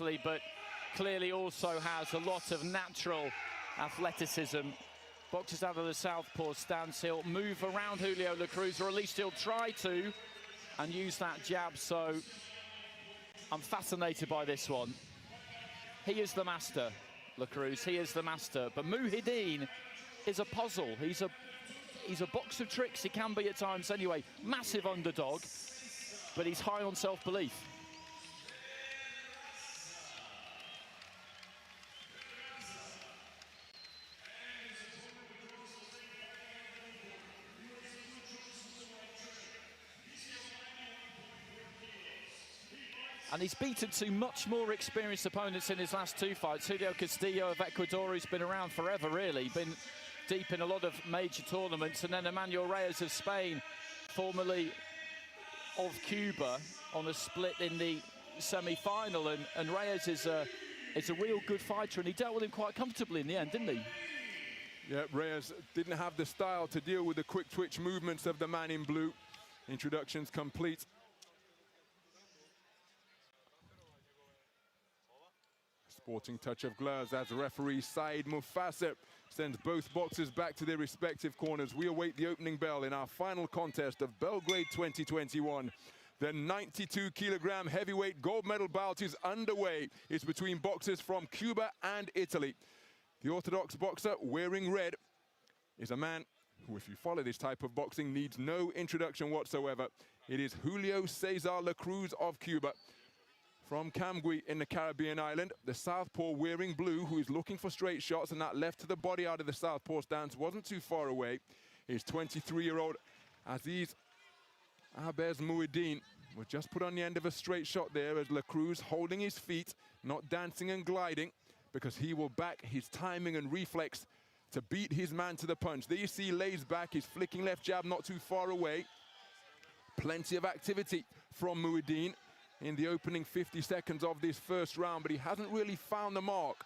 nicely, but clearly also has a lot of natural athleticism. Boxes out of the southpaw stance. He'll move around Julio Cruz, or at least he'll try to, and use that jab. So I'm fascinated by this one. He is the master, Cruz. He is the master. But Mouhidiini is a puzzle. He's a box of tricks. He can be at times anyway. Massive underdog, but he's high on self-belief. And he's beaten two much more experienced opponents in his last two fights. Julio Castillo of Ecuador, who's been around forever, really. Been deep in a lot of major tournaments. And then Emmanuel Reyes of Spain, formerly of Cuba, on a split in the semi-final. And Reyes is a real good fighter, and he dealt with him quite comfortably in the end, didn't he? Yeah, Reyes didn't have the style to deal with the quick twitch movements of the man in blue. Introductions complete. Sporting touch of gloves as referee Said Mufassir sends both boxers back to their respective corners. We await the opening bell in our final contest of Belgrade 2021. The 92-kilogram heavyweight gold medal bout is underway. It's between boxers from Cuba and Italy. The orthodox boxer wearing red is a man who, if you follow this type of boxing, needs no introduction whatsoever. It is Julio Cesar Cruz of Cuba. From Camagüey in the Caribbean island, the southpaw wearing blue, who is looking for straight shots, and that left to the body out of the southpaw stance wasn't too far away, is 23-year-old Aziz Abez Mouhidiini. Was just put on the end of a straight shot there as Cruz holding his feet, not dancing and gliding, because he will back his timing and reflex to beat his man to the punch. There you see, lays back, his flicking left jab not too far away. Plenty of activity from Mouhidiini in the opening 50 seconds of this first round, but he hasn't really found the mark.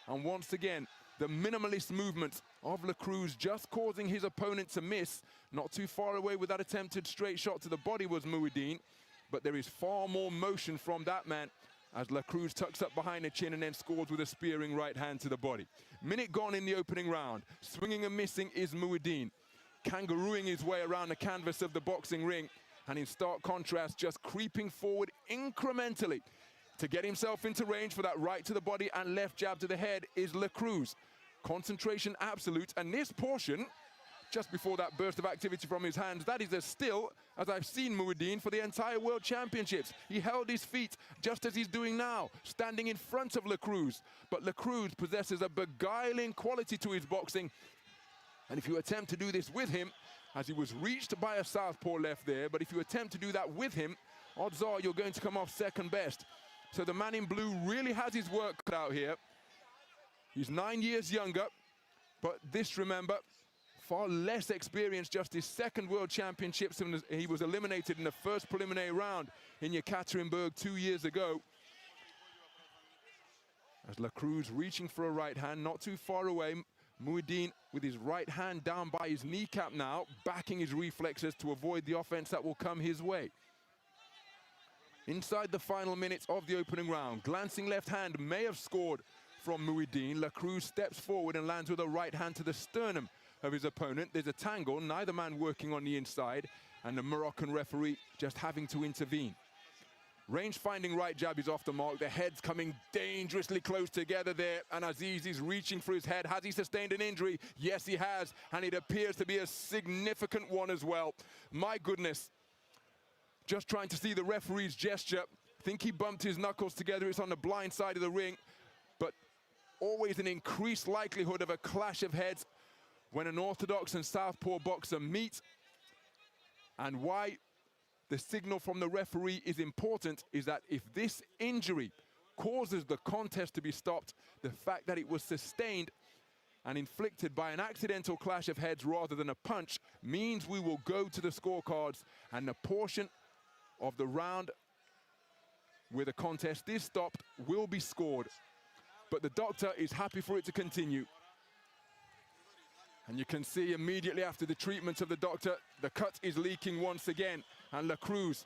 And once again, the minimalist movements of Cruz just causing his opponent to miss. Not too far away with that attempted straight shot to the body was Mouhidiini, but there is far more motion from that man as Cruz tucks up behind the chin and then scores with a spearing right hand to the body. Minute gone in the opening round. Swinging and missing is Mouhidiini, kangarooing his way around the canvas of the boxing ring, and in stark contrast, just creeping forward incrementally to get himself into range for that right to the body and left jab to the head is Cruz. Concentration absolute, and this portion, just before that burst of activity from his hands, that is as still as I've seen Mouhidiini for the entire World Championships. He held his feet just as he's doing now, standing in front of Cruz. But Cruz possesses a beguiling quality to his boxing, and if you attempt to do this with him, as he was reached by a southpaw left there, but if you attempt to do that with him, odds are you're going to come off second best. So the man in blue really has his work cut out here. He's 9 years younger, but this, remember, far less experience, just his second World Championships, and he was eliminated in the first preliminary round in Yekaterinburg 2 years ago. As Cruz reaching for a right hand, not too far away. Mouhidiini with his right hand down by his kneecap now, backing his reflexes to avoid the offense that will come his way. Inside the final minutes of the opening round, glancing left hand may have scored from Mouhidiini. Cruz steps forward and lands with a right hand to the sternum of his opponent. There's a tangle, neither man working on the inside, and the Moroccan referee just having to intervene. Range-finding right jab is off the mark. The heads coming dangerously close together there, and Aziz is reaching for his head. Has he sustained an injury? Yes, he has, and it appears to be a significant one as well. My goodness. Just trying to see the referee's gesture. I think he bumped his knuckles together. It's on the blind side of the ring, but always an increased likelihood of a clash of heads when an orthodox and southpaw boxer meet. And why the signal from the referee is important is that if this injury causes the contest to be stopped, the fact that it was sustained and inflicted by an accidental clash of heads rather than a punch means we will go to the scorecards, and the portion of the round where the contest is stopped will be scored. But the doctor is happy for it to continue. And you can see immediately after the treatment of the doctor, the cut is leaking once again. And Cruz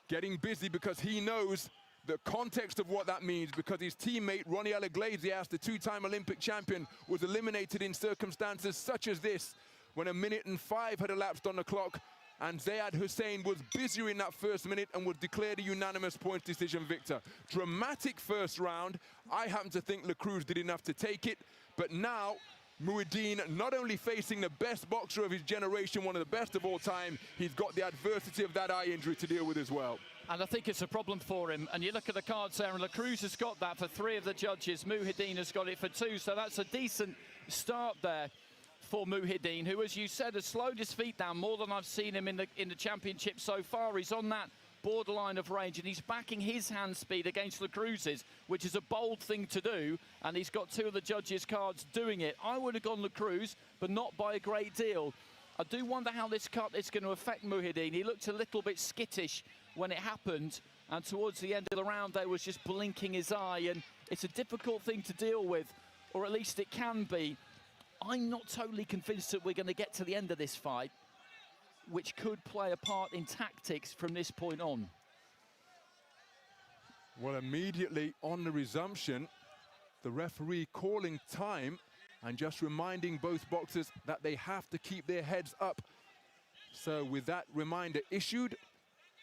getting busy because he knows the context of what that means, because his teammate, Ronnie Iglesias, the two-time Olympic champion, was eliminated in circumstances such as this, when 1 minute and 5 had elapsed on the clock, and Zayed Hussein was busier in that first minute and was declared a unanimous points decision victor. Dramatic first round. I happen to think Cruz did enough to take it, but now Mouhidiini not only facing the best boxer of his generation, one of the best of all time, he's got the adversity of that eye injury to deal with as well. And I think it's a problem for him. And you look at the cards there, and Cruz has got that for 3 of the judges. Mouhidiini has got it for 2, so that's a decent start there for Mouhidiini, who, as you said, has slowed his feet down more than I've seen him in the championship so far. He's on that borderline of range, and he's backing his hand speed against Cruz's, which is a bold thing to do, and he's got 2 of the judges' cards doing it. I would have gone Cruz, but not by a great deal. I do wonder how this cut is going to affect Mouhidiini. He looked a little bit skittish when it happened, and towards the end of the round there was just blinking his eye, and it's a difficult thing to deal with, or at least it can be. I'm not totally convinced that we're going to get to the end of this fight, which could play a part in tactics from this point on. Well, immediately on the resumption, the referee calling time and just reminding both boxers that they have to keep their heads up. So with that reminder issued,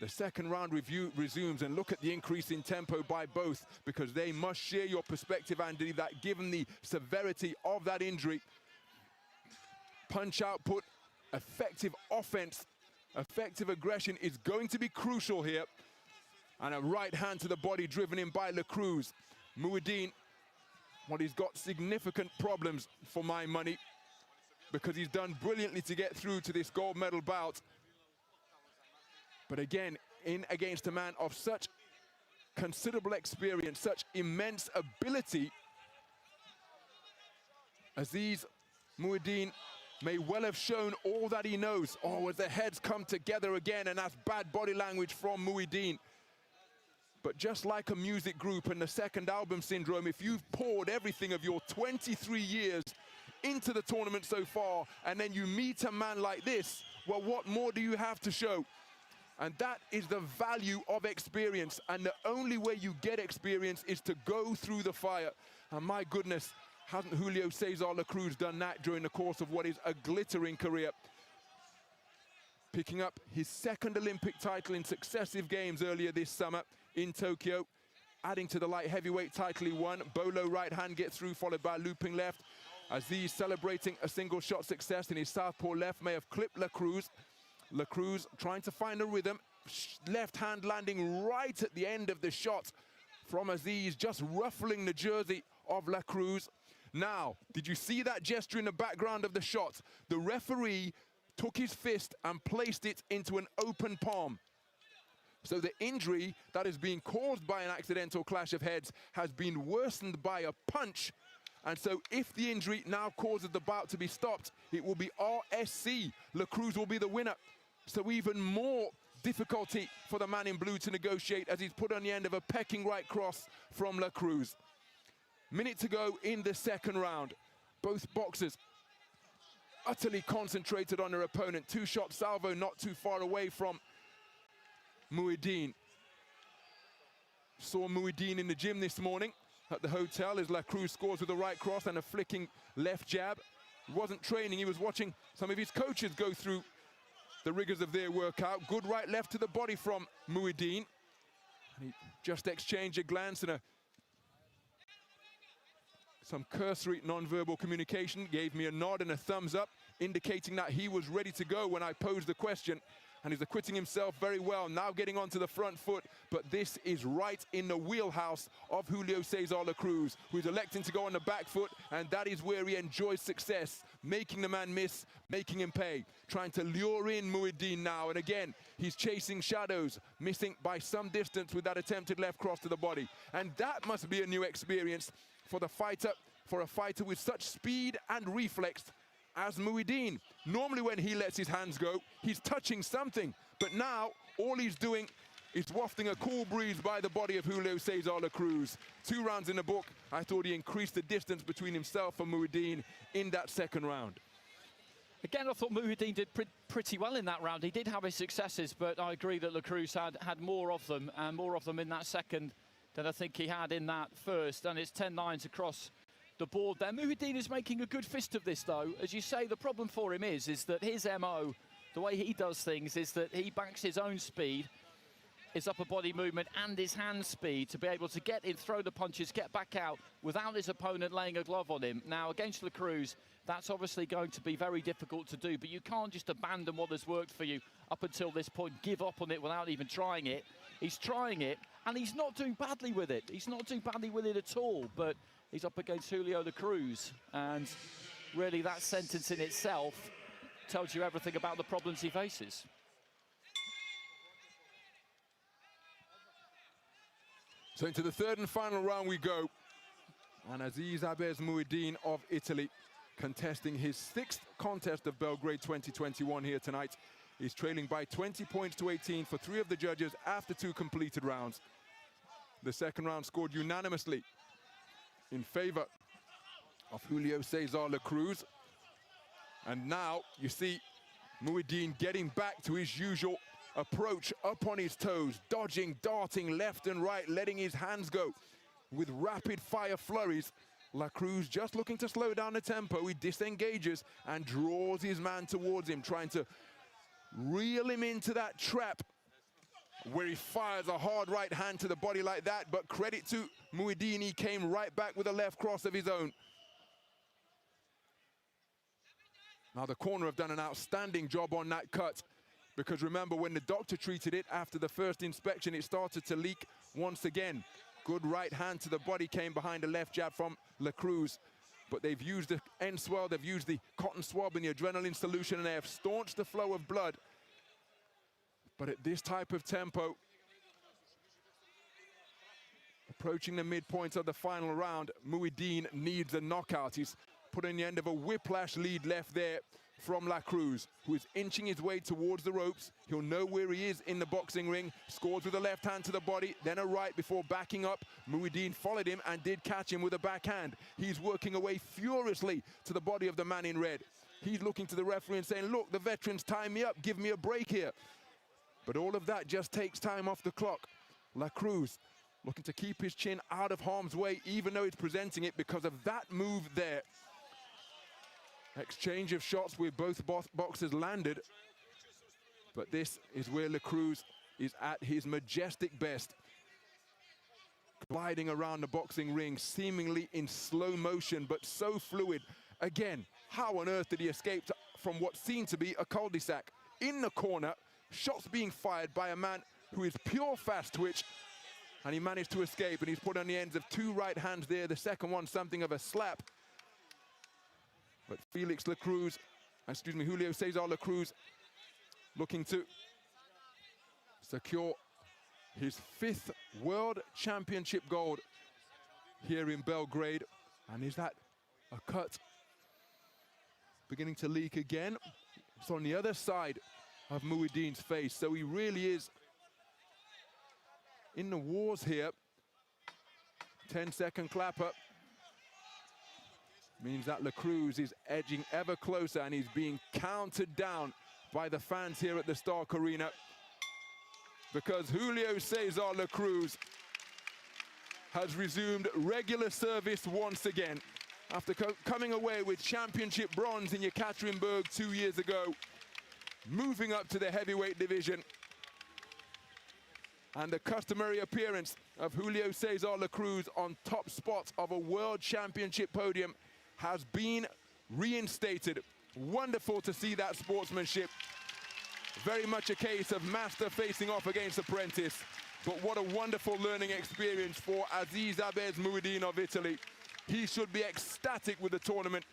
the second round review resumes, and look at the increase in tempo by both, because they must share your perspective, Andy, that given the severity of that injury, punch output, effective offense, effective aggression is going to be crucial here. And a right hand to the body driven in by Cruz. Mouhidiini, well, he's got significant problems for my money, because he's done brilliantly to get through to this gold medal bout. But again, in against a man of such considerable experience, such immense ability, Aziz Mouhidiini may well have shown all that he knows. Oh, as the heads come together again, and that's bad body language from Mouhidiini. But just like a music group and the second album syndrome, if you've poured everything of your 23 years into the tournament so far, and then you meet a man like this, well, what more do you have to show? And that is the value of experience. And the only way you get experience is to go through the fire. And my goodness, hasn't Julio César Cruz done that during the course of what is a glittering career? Picking up his second Olympic title in successive games earlier this summer in Tokyo, adding to the light heavyweight title he won. Bolo right hand gets through, followed by looping left. Aziz celebrating a single shot success in his southpaw left, may have clipped Cruz. Cruz trying to find a rhythm, left hand landing right at the end of the shot from Aziz, just ruffling the jersey of Cruz. Now, did you see that gesture in the background of the shot? The referee took his fist and placed it into an open palm. So the injury that is being caused by an accidental clash of heads has been worsened by a punch. And so if the injury now causes the bout to be stopped, it will be RSC. Cruz will be the winner. So even more difficulty for the man in blue to negotiate, as he's put on the end of a pecking right cross from Cruz. Minute to go in the second round. Both boxers utterly concentrated on their opponent. 2-shot salvo not too far away from Mouhidiini. Saw Mouhidiini in the gym this morning at the hotel as Cruz scores with a right cross and a flicking left jab. He wasn't training, he was watching some of his coaches go through the rigors of their workout. Good right left to the body from Mouhidiini. He just exchanged a glance and some cursory non-verbal communication, gave me a nod and a thumbs up, indicating that he was ready to go when I posed the question. And he's acquitting himself very well, now getting onto the front foot. But this is right in the wheelhouse of Julio César Cruz, who's electing to go on the back foot, and that is where he enjoys success, making the man miss, making him pay, trying to lure in Mouhidiini now. And again, he's chasing shadows, missing by some distance with that attempted left cross to the body. And that must be a new experience for the fighter, for a fighter with such speed and reflex as Mouhidiini. Normally when he lets his hands go, he's touching something, but now all he's doing is wafting a cool breeze by the body of Julio César Cruz. 2 rounds in the book. I thought he increased the distance between himself and Mouhidiini in that second round. Again, I thought Mouhidiini did pretty well in that round. He did have his successes, but I agree that Cruz had more of them, and more of them in that second than I think he had in that first, and it's 10 lines across the board there. Mouhidiini is making a good fist of this, though. As you say, the problem for him is that his MO, the way he does things, is that he backs his own speed, his upper body movement and his hand speed to be able to get in, throw the punches, get back out without his opponent laying a glove on him. Now, against Cruz, that's obviously going to be very difficult to do, but you can't just abandon what has worked for you up until this point, give up on it without even trying it. He's trying it, and he's not doing badly with it. He's not doing badly with it at all, but he's up against Julio Cruz, and really that sentence in itself tells you everything about the problems he faces. So into the third and final round we go. And Aziz Abez Mouhidiini of Italy, contesting his 6th contest of Belgrade 2021 here tonight. He's trailing by 20 points to 18 for 3 of the judges after 2 completed rounds. The second round scored unanimously in favor of Julio Cesar Cruz. And now you see Mouhidiini getting back to his usual approach, up on his toes, dodging, darting left and right, letting his hands go with rapid fire flurries. Cruz just looking to slow down the tempo. He disengages and draws his man towards him, trying to reel him into that trap where he fires a hard right hand to the body like that. But credit to Mouhidiini, he came right back with a left cross of his own. Now the corner have done an outstanding job on that cut, because remember, when the doctor treated it after the first inspection, it started to leak once again. Good right hand to the body came behind a left jab from Cruz. But they've used the end swell, they've used the cotton swab and the adrenaline solution, and they have staunched the flow of blood. But at this type of tempo, approaching the midpoint of the final round, Mouhidiini needs a knockout. He's putting the end of a whiplash lead left there from Cruz, who is inching his way towards the ropes. He'll know where he is in the boxing ring. Scores with a left hand to the body, then a right before backing up. Mouhidiini followed him and did catch him with a backhand. He's working away furiously to the body of the man in red. He's looking to the referee and saying, look, the veterans tie me up, give me a break here. But all of that just takes time off the clock. Cruz looking to keep his chin out of harm's way, even though he's presenting it, because of that move there. Exchange of shots with both boxers landed. But this is where Cruz is at his majestic best. Gliding around the boxing ring, seemingly in slow motion, but so fluid. Again, how on earth did he escape from what seemed to be a cul-de-sac? In the corner, shots being fired by a man who is pure fast twitch, and he managed to escape, and he's put on the ends of 2 right hands there, the second one something of a slap. But Julio Cesar Cruz looking to secure his 5th World Championship gold here in Belgrade. And is that a cut beginning to leak again? It's on the other side of Mouhidiini's face, so he really is in the wars here. 10-second clapper means that Cruz is edging ever closer, and he's being counted down by the fans here at the Stark Arena, because Julio Cesar Cruz has resumed regular service once again. After coming away with championship bronze in Yekaterinburg 2 years ago, moving up to the heavyweight division, and the customary appearance of Julio Cesar Cruz on top spot of a world championship podium has been reinstated. Wonderful to see that sportsmanship. Very much a case of master facing off against apprentice. But what a wonderful learning experience for Aziz Abez Mouhidiini of Italy. He should be ecstatic with the tournament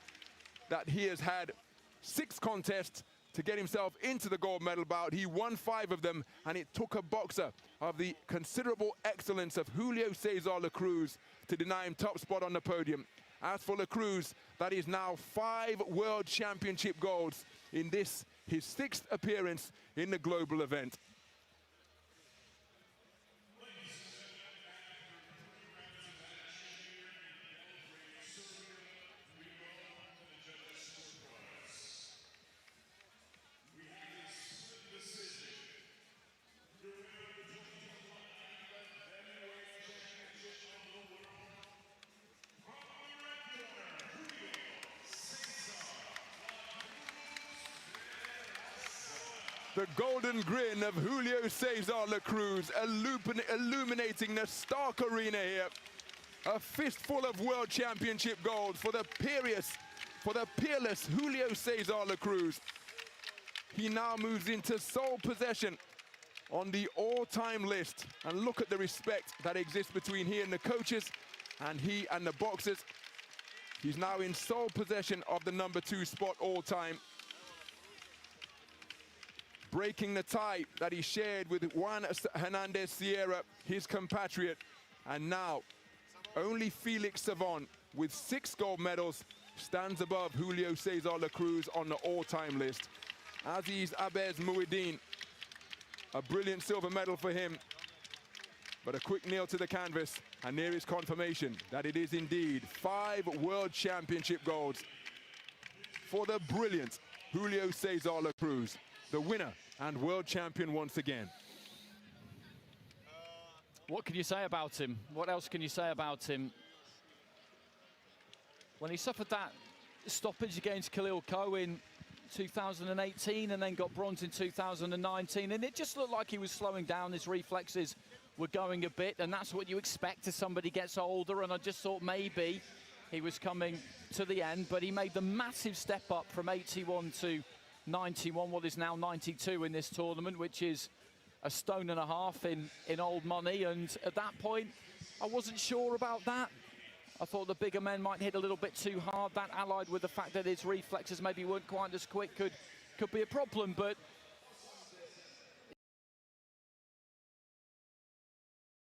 that he has had. 6 contests to get himself into the gold medal bout. He won 5 of them, and it took a boxer of the considerable excellence of Julio Cesar Cruz to deny him top spot on the podium. As for Cruz, that is now 5 World Championship golds in this, his 6th appearance in the global event. The golden grin of Julio Cesar La Cruz illuminating the Stark Arena here. A fistful of World Championship gold for the peerless Julio Cesar La Cruz. He now moves into sole possession on the all-time list. And look at the respect that exists between he and the coaches and he and the boxers. He's now in sole possession of the #2 spot all-time, breaking the tie that he shared with Juan Hernandez Sierra, his compatriot. And now only Felix Savon, with 6 gold medals, stands above Julio Cesar La Cruz on the all-time list. Aziz Abez Mouhidiini, a brilliant silver medal for him, but a quick nail to the canvas, and there is confirmation that it is indeed 5 World Championship golds for the brilliant Julio Cesar La Cruz, the winner and world champion once again. What can you say about him? What else can you say about him? When he suffered that stoppage against Khalil Coe in 2018 and then got bronze in 2019, and it just looked like he was slowing down, his reflexes were going a bit, and that's what you expect as somebody gets older, and I just thought maybe he was coming to the end, but he made the massive step up from 81 to 91, what is now 92 in this tournament, which is a stone and a half in old money. And at that point, I wasn't sure about that. I thought the bigger men might hit a little bit too hard. That, allied with the fact that his reflexes maybe weren't quite as quick, could be a problem. But